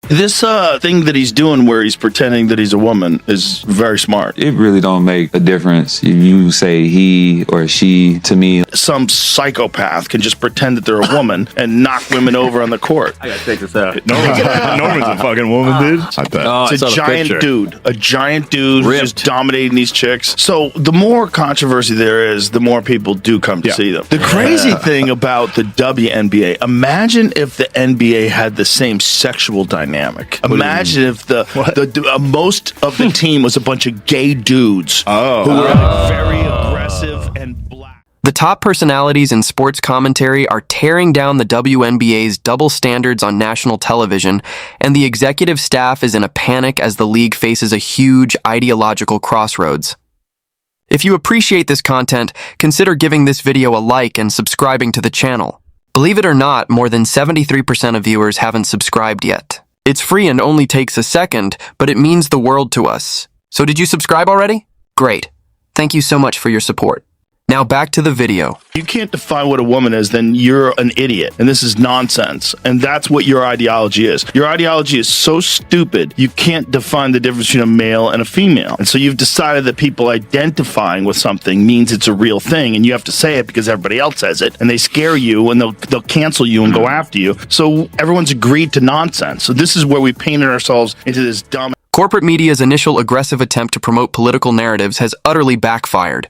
This thing that he's doing where he's pretending that he's a woman is very smart. It really don't make a difference if you say he or she to me. Some psychopath can just pretend that they're a woman and knock women over on the court. I gotta take this out. Norman's a fucking woman, dude. I bet. It's a giant dude. A giant dude who's just dominating these chicks. So the more controversy there is, the more people do come to see them. The crazy thing about the WNBA, imagine if the NBA had the same sexual dynamic. Imagine if the most of the team was a bunch of gay dudes who were like very aggressive and black. The top personalities in sports commentary are tearing down the WNBA's double standards on national television, and the executive staff is in a panic as the league faces a huge ideological crossroads. If you appreciate this content, consider giving this video a like and subscribing to the channel. Believe it or not, more than 73% of viewers haven't subscribed yet. It's free and only takes a second, but it means the world to us. So did you subscribe already? Great. Thank you so much for your support. Now back to the video. You can't define what a woman is, then you're an idiot. And this is nonsense. And that's what your ideology is. Your ideology is so stupid, you can't define the difference between a male and a female. And so you've decided that people identifying with something means it's a real thing, and you have to say it because everybody else says it. And they scare you, and they'll cancel you and go after you. So everyone's agreed to nonsense. So this is where we painted ourselves into this dumb... Corporate media's initial aggressive attempt to promote political narratives has utterly backfired,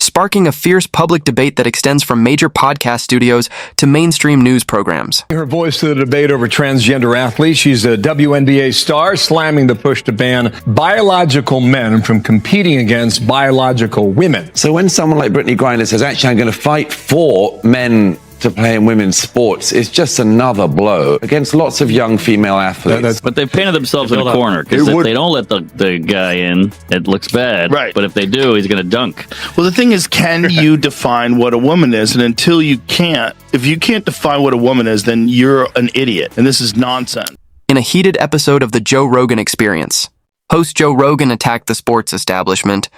sparking a fierce public debate that extends from major podcast studios to mainstream news programs. Her voice to the debate over transgender athletes. She's a WNBA star, slamming the push to ban biological men from competing against biological women. So when someone like Brittney Griner says, actually, I'm going to fight for men to play in women's sports, it's just another blow against lots of young female athletes. But they've painted themselves in a corner, because if they don't let the guy in, it looks bad. Right. But if they do, he's going to dunk. Well, the thing is, can you define what a woman is? And until you can't, if you can't define what a woman is, then you're an idiot. And this is nonsense. In a heated episode of the Joe Rogan Experience, host Joe Rogan attacked the sports establishment,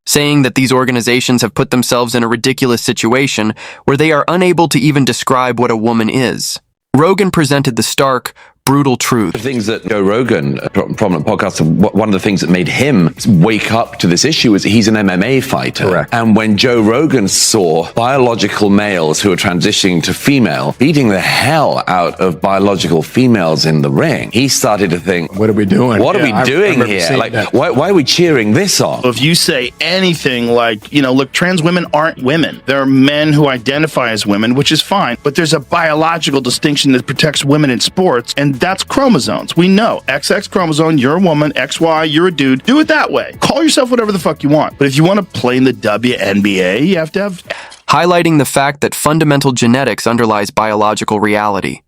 saying that these organizations have put themselves in a ridiculous situation where they are unable to even describe what a woman is. Rogan presented the stark, brutal truth. The things that Joe Rogan, a prominent podcaster, one of the things that made him wake up to this issue is he's an MMA fighter. Correct. And when Joe Rogan saw biological males who are transitioning to female beating the hell out of biological females in the ring, he started to think, What are we doing? What are we doing here? Like, why are we cheering this on? If you say anything like, look, trans women aren't women. There are men who identify as women, which is fine, but there's a biological distinction that protects women in sports, and that's chromosomes. We know XX chromosome, you're a woman, XY, you're a dude. Do it that way. Call yourself whatever the fuck you want. But if you want to play in the WNBA, you have to have... Highlighting the fact that fundamental genetics underlies biological reality.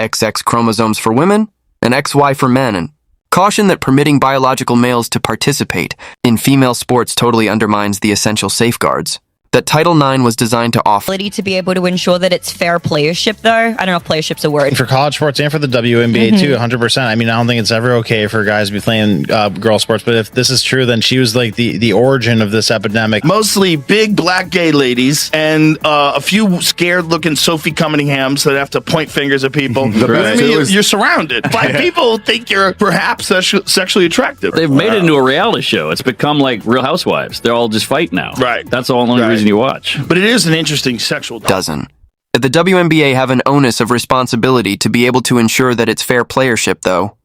XX chromosomes for women and XY for men, and caution that permitting biological males to participate in female sports totally undermines the essential safeguards that Title IX was designed to offer. To be able to ensure that it's fair playership, though. I don't know if playership's a word. For college sports and for the WNBA too, 100%. I mean, I don't think it's ever okay for guys to be playing girl sports, but if this is true, then she was like the origin of this epidemic. Mostly big black gay ladies and a few scared-looking Sophie Cunninghams that have to point fingers at people. I mean, you're surrounded by people who think you're perhaps sexually attractive. They've made it into a reality show. It's become like Real Housewives. They're all just fight now. Right. That's the only reason you watch. But it is an interesting sexual... Doesn't. The WNBA have an onus of responsibility to be able to ensure that it's fair playership, though.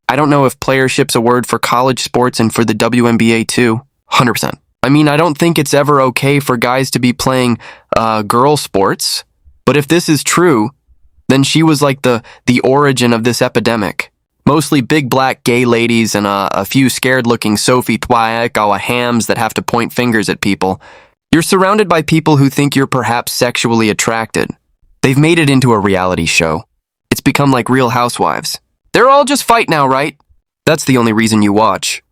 I don't know if playership's a word for college sports and for the WNBA too. 100%. I mean, I don't think it's ever okay for guys to be playing girl sports. But if this is true, then she was like the origin of this epidemic. Mostly big black gay ladies and a few scared-looking Sophie Cunninghams that have to point fingers at people. You're surrounded by people who think you're perhaps sexually attracted. They've made it into a reality show. It's become like Real Housewives. They're all just fight now, right? That's the only reason you watch.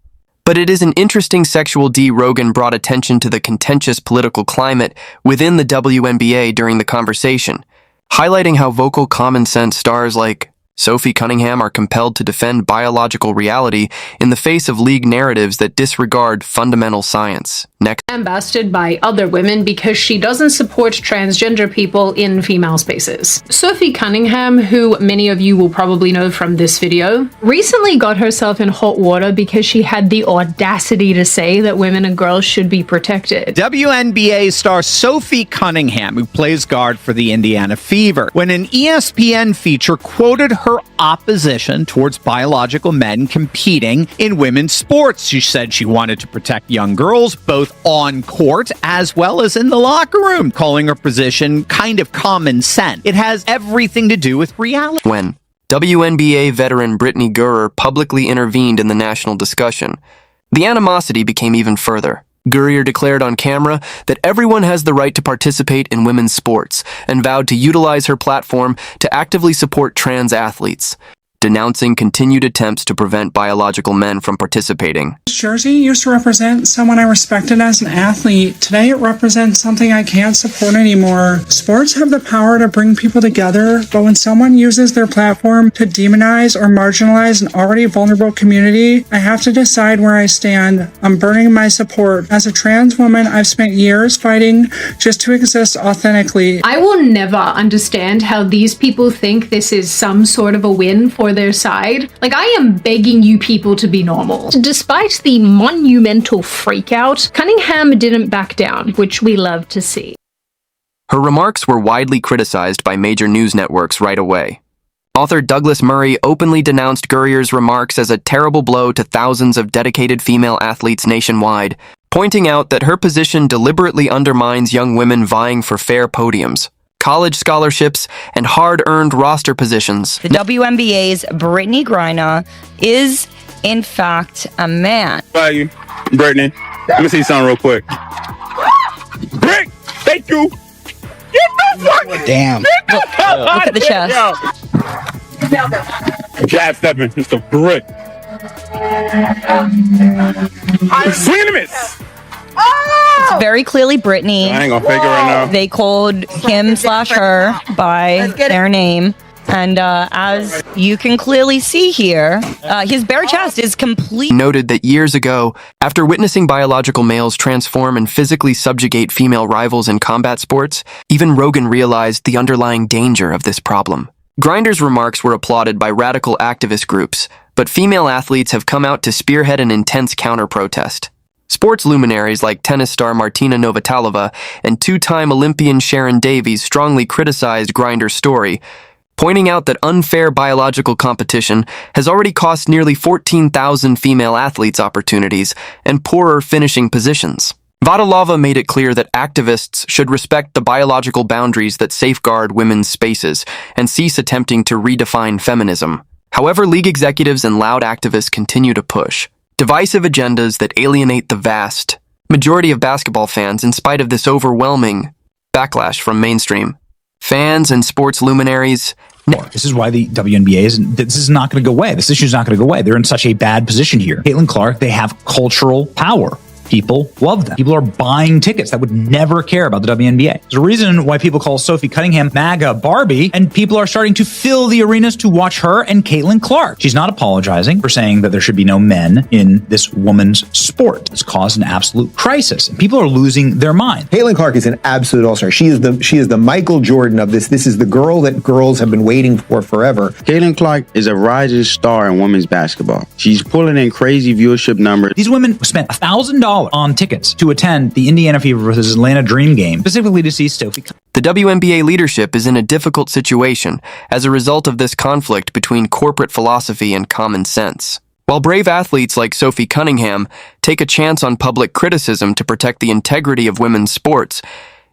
But it is an interesting sexual D. Rogan brought attention to the contentious political climate within the WNBA during the conversation, highlighting how vocal common sense stars like Sophie Cunningham are compelled to defend biological reality in the face of league narratives that disregard fundamental science. Next. Ambassaded by other women because she doesn't support transgender people in female spaces. Sophie Cunningham, who many of you will probably know from this video, recently got herself in hot water because she had the audacity to say that women and girls should be protected. WNBA star Sophie Cunningham, who plays guard for the Indiana Fever, when an ESPN feature quoted her opposition towards biological men competing in women's sports. She said she wanted to protect young girls, both on court as well as in the locker room, calling her position kind of common sense. It has everything to do with reality. When WNBA veteran Brittney Griner publicly intervened in the national discussion, the animosity became even further. Griner declared on camera that everyone has the right to participate in women's sports and vowed to utilize her platform to actively support trans athletes, denouncing continued attempts to prevent biological men from participating. This jersey used to represent someone I respected as an athlete. Today it represents something I can't support anymore. Sports have the power to bring people together, but when someone uses their platform to demonize or marginalize an already vulnerable community, I have to decide where I stand. I'm burning my support. As a trans woman, I've spent years fighting just to exist authentically. I will never understand how these people think this is some sort of a win for their side. Like, I am begging you people to be normal. Despite the monumental freakout, Cunningham didn't back down, which we love to see. Her remarks were widely criticized by major news networks right away. Author Douglas Murray openly denounced Griner's remarks as a terrible blow to thousands of dedicated female athletes nationwide, pointing out that her position deliberately undermines young women vying for fair podiums, college scholarships, and hard-earned roster positions. The WNBA's Brittney Griner is, in fact, a man. Value, Brittney. Let me see something real quick. Brick, thank you. Get the fuck. Damn. Look at the chest. Jab stepping, it's the brick. Swing and a miss. It's very clearly Brittney. I ain't gonna fake it right now. They called him/her by their name. And as you can clearly see here, his bare chest is complete. Noted that years ago, after witnessing biological males transform and physically subjugate female rivals in combat sports, even Rogan realized the underlying danger of this problem. Griner's remarks were applauded by radical activist groups, but female athletes have come out to spearhead an intense counter-protest. Sports luminaries like tennis star Martina Navratilova and two-time Olympian Sharon Davies strongly criticized Griner's story, pointing out that unfair biological competition has already cost nearly 14,000 female athletes opportunities and poorer finishing positions. Navratilova made it clear that activists should respect the biological boundaries that safeguard women's spaces and cease attempting to redefine feminism. However, league executives and loud activists continue to push divisive agendas that alienate the vast majority of basketball fans in spite of this overwhelming backlash from mainstream fans and sports luminaries. This is why the WNBA this is not going to go away. This issue is not going to go away. They're in such a bad position here. Caitlin Clark, they have cultural power. People love them. People are buying tickets that would never care about the WNBA. There's a reason why people call Sophie Cunningham MAGA Barbie, and people are starting to fill the arenas to watch her and Caitlin Clark. She's not apologizing for saying that there should be no men in this woman's sport. It's caused an absolute crisis, and people are losing their mind. Caitlin Clark is an absolute all-star. She is the Michael Jordan of this. This is the girl that girls have been waiting for forever. Caitlin Clark is a rising star in women's basketball. She's pulling in crazy viewership numbers. These women spent $1,000 on tickets to attend the Indiana Fever versus Atlanta Dream game, specifically to see Sophie. The WNBA leadership is in a difficult situation as a result of this conflict between corporate philosophy and common sense. While brave athletes like Sophie Cunningham take a chance on public criticism to protect the integrity of women's sports,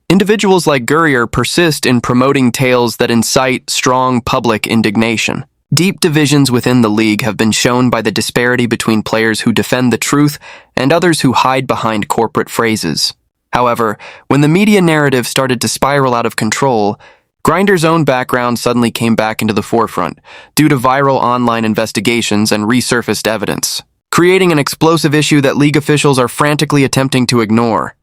individuals like Griner persist in promoting tales that incite strong public indignation. Deep divisions within the league have been shown by the disparity between players who defend the truth and others who hide behind corporate phrases. However, when the media narrative started to spiral out of control, Griner's own background suddenly came back into the forefront due to viral online investigations and resurfaced evidence, creating an explosive issue that league officials are frantically attempting to ignore.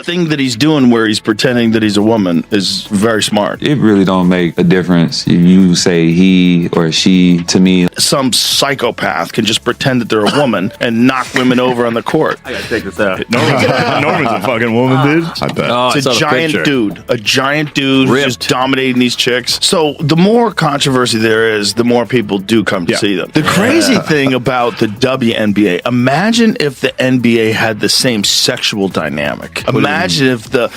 Thing that he's doing where he's pretending that he's a woman is very smart. It really don't make a difference if you say he or she. To me, some psychopath can just pretend that they're a woman and knock women over on the court. I gotta take this out. Norman's a fucking woman, dude. I bet. It's a giant dude. A giant dude who's just dominating these chicks. So the more controversy there is, the more people do come to see them. The crazy thing about the WNBA, imagine if the NBA had the same sexual dynamic. Imagine if the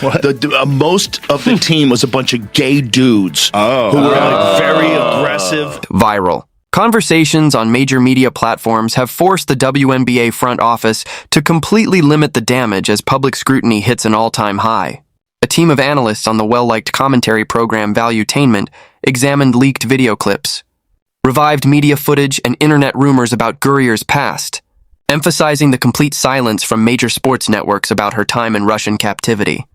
most of the team was a bunch of gay dudes who were like very aggressive. Viral. Conversations on major media platforms have forced the WNBA front office to completely limit the damage as public scrutiny hits an all-time high. A team of analysts on the well-liked commentary program Valuetainment examined leaked video clips, revived media footage, and internet rumors about Gurrier's past, emphasizing the complete silence from major sports networks about her time in Russian captivity.